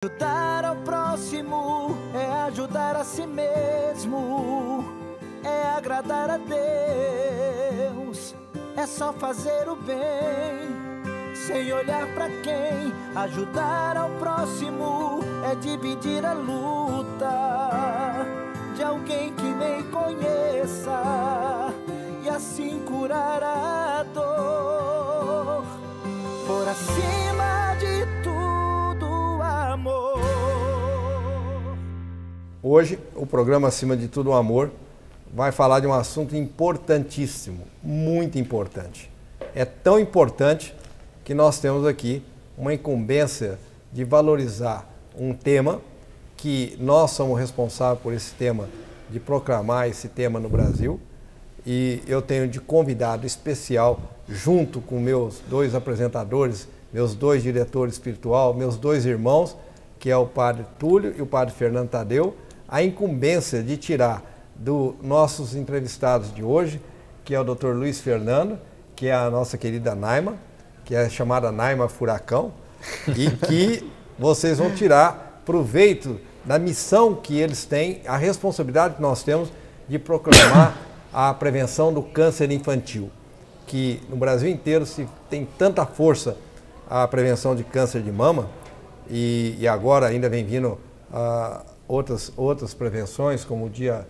Ajudar ao próximo é ajudar a si mesmo, é agradar a Deus, é só fazer o bem, sem olhar pra quem. Ajudar ao próximo é dividir a luta de alguém que nem conheça e assim curar a dor. Por acima de tudo, amor. Hoje, o programa Acima de Tudo o Amor vai falar de um assunto importantíssimo, muito importante. É tão importante que nós temos aqui uma incumbência de valorizar um tema que nós somos responsáveis por esse tema, de proclamar esse tema no Brasil. E eu tenho de convidado especial, junto com meus dois apresentadores, meus dois diretores espirituais, meus dois irmãos, que é o Padre Túlio e o Padre Fernando Tadeu, a incumbência de tirar dos nossos entrevistados de hoje, que é o Dr. Luiz Fernando, que é a nossa querida Naima, que é chamada Naima Furacão, e que vocês vão tirar proveito da missão que eles têm, a responsabilidade que nós temos de proclamar a prevenção do câncer infantil, que no Brasil inteiro se tem tanta força a prevenção de câncer de mama, e agora ainda vem vindo outras prevenções, como o dia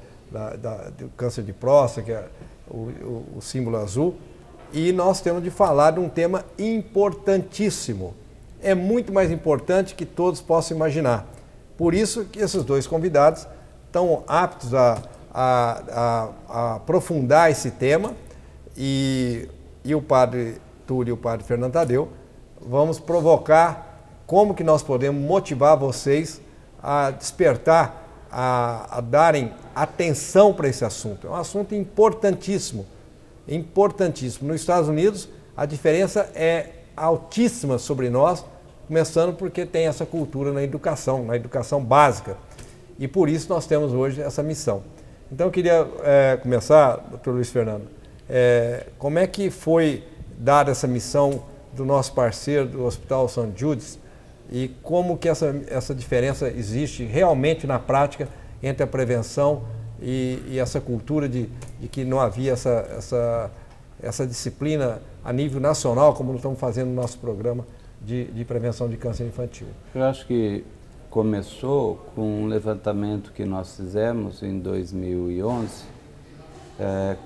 do câncer de próstata, que é o símbolo azul, e nós temos de falar de um tema importantíssimo. É muito mais importante que todos possam imaginar. Por isso que esses dois convidados estão aptos a aprofundar esse tema, e o Padre Túlio e o Padre Fernando Tadeu vamos provocar como que nós podemos motivar vocês a despertar, a darem atenção para esse assunto. É um assunto importantíssimo, importantíssimo. Nos Estados Unidos, a diferença é altíssima sobre nós, começando porque tem essa cultura na educação básica. E por isso nós temos hoje essa missão. Então eu queria começar, doutor Luiz Fernando, como é que foi dada essa missão do nosso parceiro do Hospital St. Jude's e como que essa diferença existe realmente na prática entre a prevenção e essa cultura de que não havia essa disciplina a nível nacional, como nós estamos fazendo no nosso programa de prevenção de câncer infantil. Eu acho que começou com um levantamento que nós fizemos em 2011,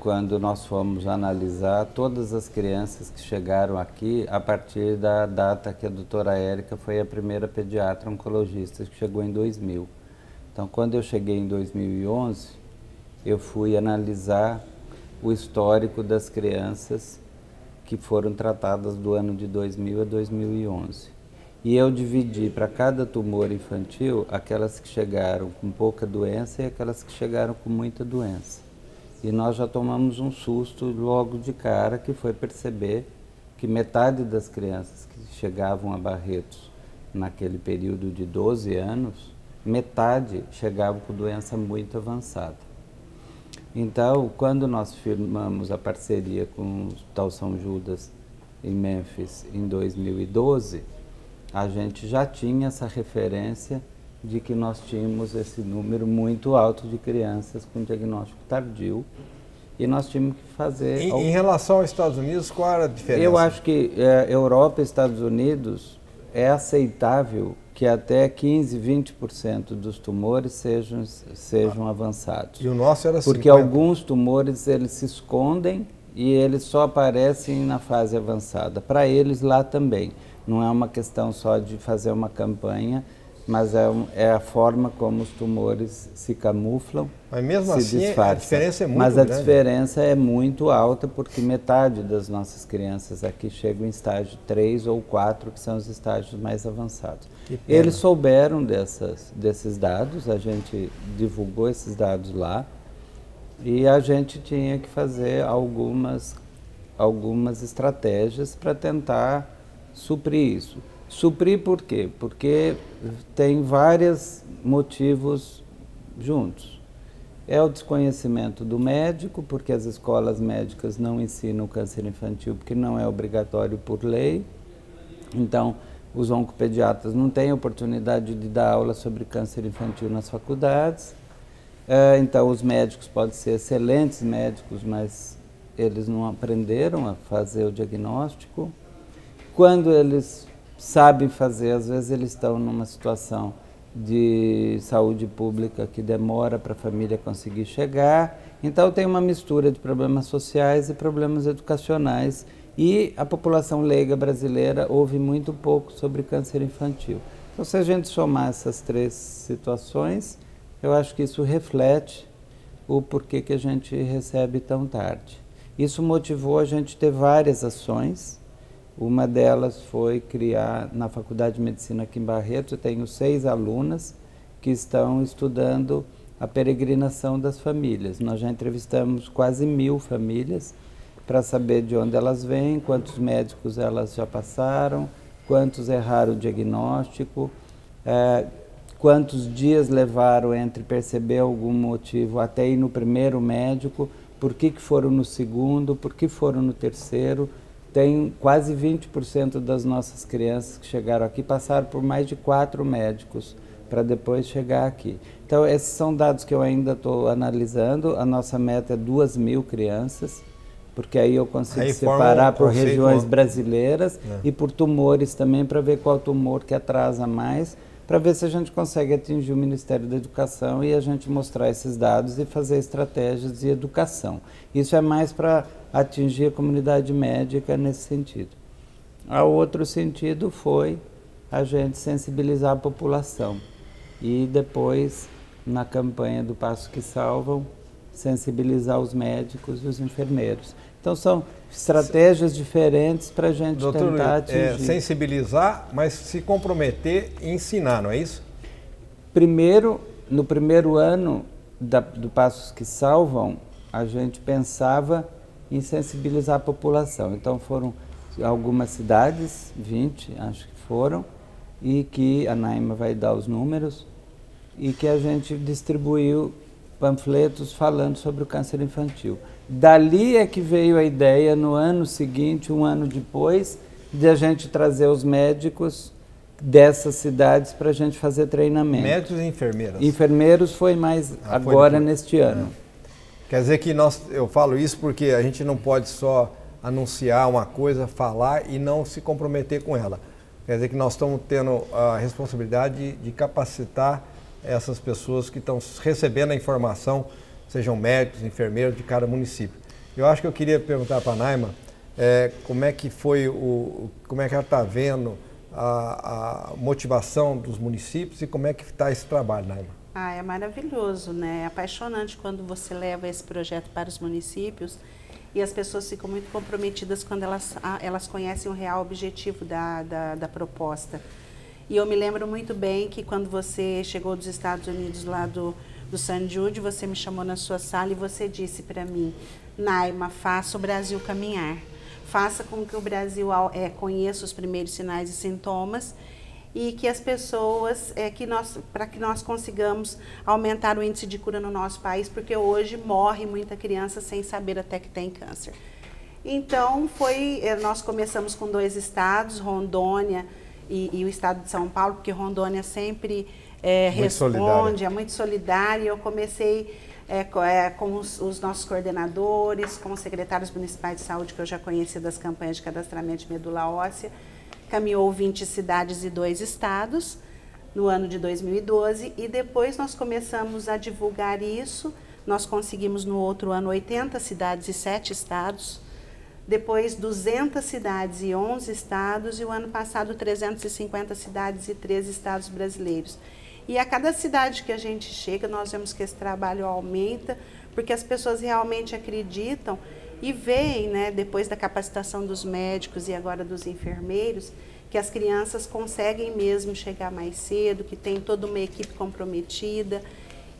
quando nós fomos analisar todas as crianças que chegaram aqui a partir da data que a doutora Érica foi a primeira pediatra oncologista que chegou em 2000. Então, quando eu cheguei em 2011, eu fui analisar o histórico das crianças que foram tratadas do ano de 2000 a 2011. E eu dividi para cada tumor infantil aquelas que chegaram com pouca doença e aquelas que chegaram com muita doença. E nós já tomamos um susto logo de cara, que foi perceber que metade das crianças que chegavam a Barretos naquele período de 12 anos, metade chegavam com doença muito avançada. Então, quando nós firmamos a parceria com o Hospital São Judas em Memphis em 2012, a gente já tinha essa referência de que nós tínhamos esse número muito alto de crianças com diagnóstico tardio e nós tínhamos que fazer... Em relação aos Estados Unidos, qual era a diferença? Eu acho que Europa e Estados Unidos é aceitável que até 15, 20% dos tumores sejam avançados. E o nosso era 50%. Porque alguns tumores eles se escondem e eles só aparecem na fase avançada. Para eles lá também. Não é uma questão só de fazer uma campanha, mas é a forma como os tumores se camuflam, mas mesmo se assim, disfarçam. a diferença é muito grande. Mas a grande. diferença é muito alta, porque metade das nossas crianças aqui chegam em estágio 3 ou 4, que são os estágios mais avançados. Eles souberam desses dados, a gente divulgou esses dados lá, e a gente tinha que fazer algumas estratégias para tentar suprir isso. Suprir por quê? Porque tem vários motivos juntos. É o desconhecimento do médico, porque as escolas médicas não ensinam câncer infantil, porque não é obrigatório por lei. Então, os oncopediatras não têm oportunidade de dar aula sobre câncer infantil nas faculdades. Então, os médicos podem ser excelentes médicos, mas eles não aprenderam a fazer o diagnóstico. Quando eles sabem fazer, às vezes eles estão numa situação de saúde pública que demora para a família conseguir chegar. Então, tem uma mistura de problemas sociais e problemas educacionais. E a população leiga brasileira ouve muito pouco sobre câncer infantil. Então, se a gente somar essas três situações, eu acho que isso reflete o porquê que a gente recebe tão tarde. Isso motivou a gente ter várias ações. Uma delas foi criar, na Faculdade de Medicina aqui em Barretos, eu tenho 6 alunas que estão estudando a peregrinação das famílias. Nós já entrevistamos quase 1000 famílias para saber de onde elas vêm, quantos médicos elas já passaram, quantos erraram o diagnóstico, quantos dias levaram entre perceber algum motivo até ir no primeiro médico, por que foram no segundo, por que foram no terceiro. Tem quase 20% das nossas crianças que chegaram aqui passaram por mais de 4 médicos para depois chegar aqui. Então, esses são dados que eu ainda estou analisando. A nossa meta é 2.000 crianças, porque aí eu consigo separar por regiões brasileiras e por tumores também, para ver qual tumor que atrasa mais, para ver se a gente consegue atingir o Ministério da Educação e a gente mostrar esses dados e fazer estratégias de educação. Isso é mais para atingir a comunidade médica nesse sentido. O outro sentido foi a gente sensibilizar a população e depois, na campanha do Passos que Salvam, sensibilizar os médicos e os enfermeiros. Então, são estratégias diferentes para a gente tentar atingir. Sensibilizar, mas se comprometer e ensinar, não é isso? Primeiro, no primeiro ano do Passos que Salvam, a gente pensava em sensibilizar a população. Então, foram algumas cidades, 20, acho que foram, e que a Naima vai dar os números, e que a gente distribuiu panfletos falando sobre o câncer infantil. Dali é que veio a ideia, no ano seguinte, um ano depois, de a gente trazer os médicos dessas cidades para a gente fazer treinamento. Médicos e enfermeiras? Enfermeiros foi mais agora, neste ano. Quer dizer que eu falo isso porque a gente não pode só anunciar uma coisa, falar e não se comprometer com ela. Quer dizer que nós estamos tendo a responsabilidade de capacitar essas pessoas que estão recebendo a informação, sejam médicos, enfermeiros de cada município. Eu acho que eu queria perguntar para a Naima como é que foi como é que ela está vendo a motivação dos municípios e como é que está esse trabalho, Naima. É maravilhoso, né? É apaixonante quando você leva esse projeto para os municípios e as pessoas ficam muito comprometidas quando elas conhecem o real objetivo da proposta. E eu me lembro muito bem que quando você chegou dos Estados Unidos, lá do St. Jude, você me chamou na sua sala e você disse para mim: Naima, faça o Brasil caminhar. Faça com que o Brasil conheça os primeiros sinais e sintomas e que as pessoas, para que nós consigamos aumentar o índice de cura no nosso país, porque hoje morre muita criança sem saber até que tem câncer. Então, nós começamos com 2 estados, Rondônia e o estado de São Paulo, porque Rondônia sempre responde, é muito solidária. Eu comecei com os nossos coordenadores, com os secretários municipais de saúde, que eu já conhecia das campanhas de cadastramento de medula óssea. Caminhou 20 cidades e 2 estados no ano de 2012 e depois nós começamos a divulgar isso. Nós conseguimos no outro ano 80 cidades e 7 estados. Depois 200 cidades e 11 estados e o ano passado 350 cidades e 13 estados brasileiros. E a cada cidade que a gente chega, nós vemos que esse trabalho aumenta, porque as pessoas realmente acreditam e veem, né, depois da capacitação dos médicos e agora dos enfermeiros, que as crianças conseguem mesmo chegar mais cedo, que tem toda uma equipe comprometida.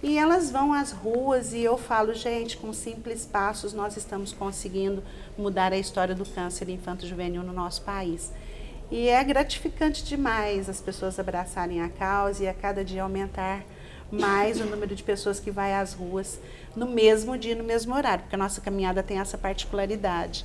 E elas vão às ruas e eu falo, gente, com simples passos nós estamos conseguindo mudar a história do câncer infanto-juvenil no nosso país. E é gratificante demais as pessoas abraçarem a causa e a cada dia aumentar mais o número de pessoas que vai às ruas no mesmo dia, no mesmo horário, porque a nossa caminhada tem essa particularidade.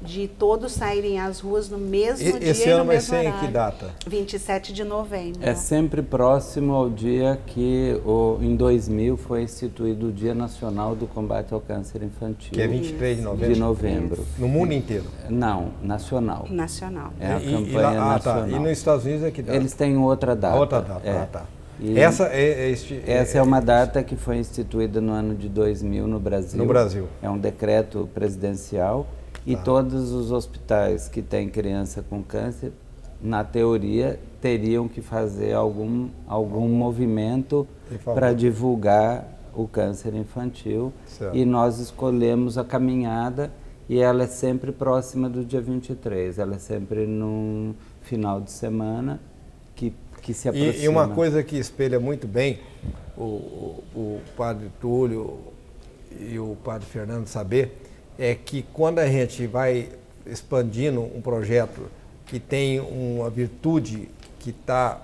de todos saírem às ruas no mesmo dia Esse e no ano vai mesmo ser em horário. que data? 27 de novembro. É sempre próximo ao dia que, em 2000, foi instituído o Dia Nacional do Combate ao Câncer Infantil. Que é 23 de novembro? De novembro. No mundo inteiro? Não, nacional. Nacional. É a campanha nacional. Tá. E nos Estados Unidos é que data? Eles têm outra data. Outra data, é. tá. E essa é uma data que foi instituída no ano de 2000 no Brasil. No Brasil. É um decreto presidencial e todos os hospitais que têm criança com câncer, na teoria, teriam que fazer algum movimento para divulgar o câncer infantil. Certo. E nós escolhemos a caminhada e ela é sempre próxima do dia 23, ela é sempre no final de semana que se aproxima. E uma coisa que espelha muito bem o padre Túlio e o padre Fernando saber é que quando a gente vai expandindo um projeto que tem uma virtude que está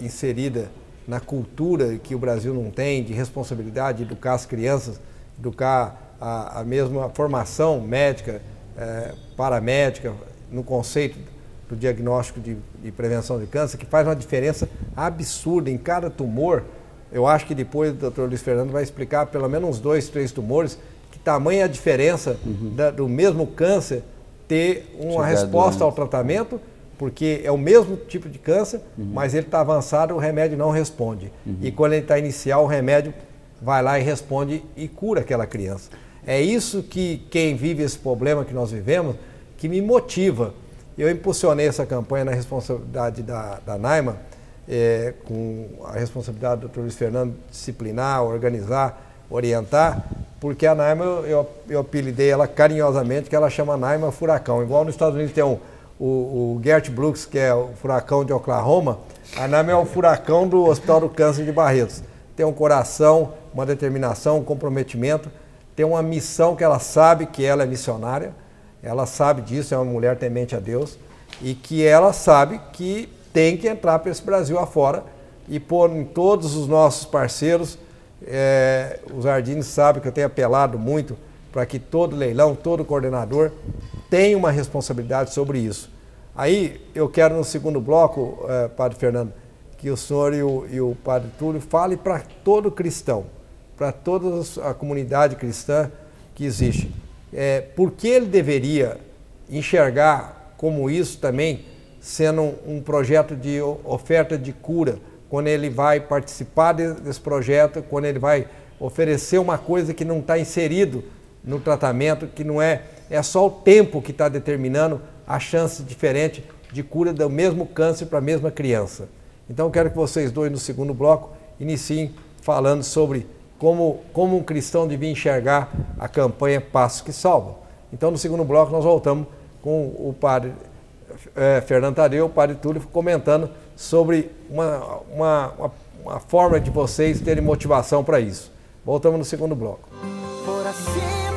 inserida na cultura que o Brasil não tem, de responsabilidade, de educar as crianças, educar a mesma formação médica, paramédica, no conceito do diagnóstico de prevenção de câncer, que faz uma diferença absurda em cada tumor. Eu acho que depois o Dr. Luiz Fernando vai explicar pelo menos uns 2, 3 tumores, que tamanha a diferença do mesmo câncer ter uma resposta ao tratamento, porque é o mesmo tipo de câncer, mas ele está avançado, o remédio não responde. E quando ele está inicial, o remédio vai lá e responde e cura aquela criança. É isso que quem vive esse problema que nós vivemos, que me motiva. Eu impulsionei essa campanha na responsabilidade da NAIMA, com a responsabilidade do Dr. Luiz Fernando disciplinar, organizar, orientar, porque a NAIMA, eu apelidei ela carinhosamente, que ela chama NAIMA Furacão. Igual nos Estados Unidos tem o Gert Brooks, que é o furacão de Oklahoma, a NAIMA é o furacão do Hospital do Câncer de Barretos. Tem um coração, uma determinação, um comprometimento, tem uma missão que ela sabe que ela é missionária, ela sabe disso, é uma mulher temente a Deus, e que ela sabe que tem que entrar para esse Brasil afora e pôr em todos os nossos parceiros. Os Ardini sabem que eu tenho apelado muito para que todo leilão, todo coordenador tenha uma responsabilidade sobre isso. Aí eu quero no segundo bloco, Padre Fernando, que o senhor e o Padre Túlio fale para todo cristão, para toda a comunidade cristã que existe. Por que ele deveria enxergar como isso também sendo um projeto de oferta de cura, quando ele vai participar desse projeto, quando ele vai oferecer uma coisa que não está inserido no tratamento, que não é só o tempo que está determinando a chance diferente de cura do mesmo câncer para a mesma criança. Então eu quero que vocês dois no segundo bloco iniciem falando sobre como um cristão devia enxergar a campanha Passos que Salvam. Então, no segundo bloco, nós voltamos com o padre Fernando Tadeu, o padre Túlio, comentando sobre uma forma de vocês terem motivação para isso. Voltamos no segundo bloco. Por assim